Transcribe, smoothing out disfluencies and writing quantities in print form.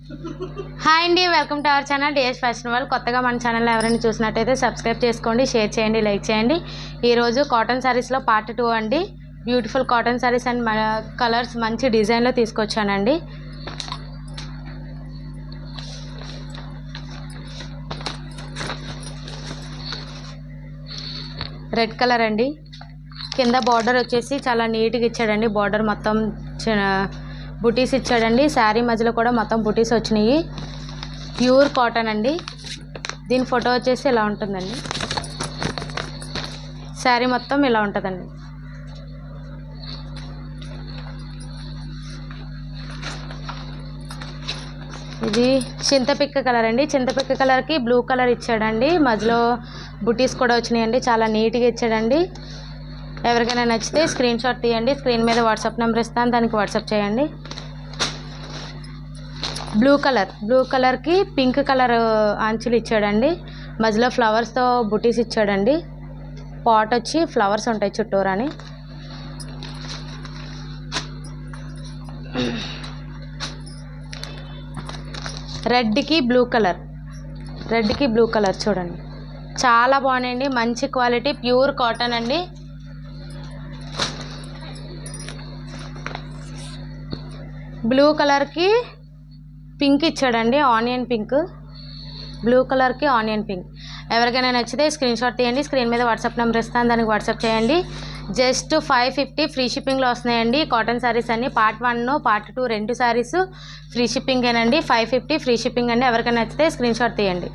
Hi అండి, welcome to our channel DS fashion world. కొత్తగా మన ఛానల్ ఎవరైనా చూసినట్టయితే సబ్స్క్రైబ్ చేసుకోండి, షేర్ చేయండి, లైక్ చేయండి. ఈరోజు కాటన్ శారీస్లో పార్ట్ 2 అండి. Beautiful cotton saris and colours మంచి డిజైన్లో తీసుకొచ్చానండి. రెడ్ కలర్ అండి. కింద బార్డర్ వచ్చేసి చాలా నీట్గా ఇచ్చాడండి. బార్డర్ మొత్తం బుటీస్ ఇచ్చాడండి. శారీ మధ్యలో కూడా మొత్తం బుటీస్ వచ్చినాయి. ప్యూర్ కాటన్ అండి. దీని ఫోటో వచ్చేసి ఇలా ఉంటుందండి. శారీ మొత్తం ఇలా ఉంటుందండి. ఇది చింతపిక్క కలర్ అండి. చింతపిక్క కలర్కి బ్లూ కలర్ ఇచ్చాడండి. మధ్యలో బుటీస్ కూడా వచ్చినాయండి. చాలా నీట్గా ఇచ్చాడండి. ఎవరికైనా నచ్చితే స్క్రీన్ షాట్ తీయండి. స్క్రీన్ మీద వాట్సాప్ నెంబర్ ఇస్తాను, దానికి వాట్సాప్ చేయండి. బ్లూ కలర్కి పింక్ కలర్ అంచులు ఇచ్చాడండి. మధ్యలో ఫ్లవర్స్తో బుటీస్ ఇచ్చాడండి. పాట్ వచ్చి ఫ్లవర్స్ ఉంటాయి చుట్టూరాని. రెడ్కి బ్లూ కలర్ చూడండి, చాలా బాగున్నాయండి. మంచి క్వాలిటీ ప్యూర్ కాటన్ అండి. బ్లూ కలర్కి పింక్ ఇచ్చాడండి, ఆనియన్ పింక్. బ్లూ కలర్కి ఆనియన్ పింక్. ఎవరికైనా నచ్చితే స్క్రీన్ షాట్ తీయండి. స్క్రీన్ మీద వాట్సాప్ నెంబర్ ఇస్తాను, దానికి వాట్సాప్ చేయండి. జస్ట్ 550 ఫ్రీ షిప్పింగ్లో వస్తున్నాయండి కాటన్ శారీస్ అన్ని. పార్ట్ 1 పార్ట్ 2 రెండు శారీస్ ఫ్రీ షిప్పింగేనండి. 550 ఫ్రీ షిప్పింగ్ అండి. ఎవరికైనా నచ్చితే స్క్రీన్ షాట్ తీయండి.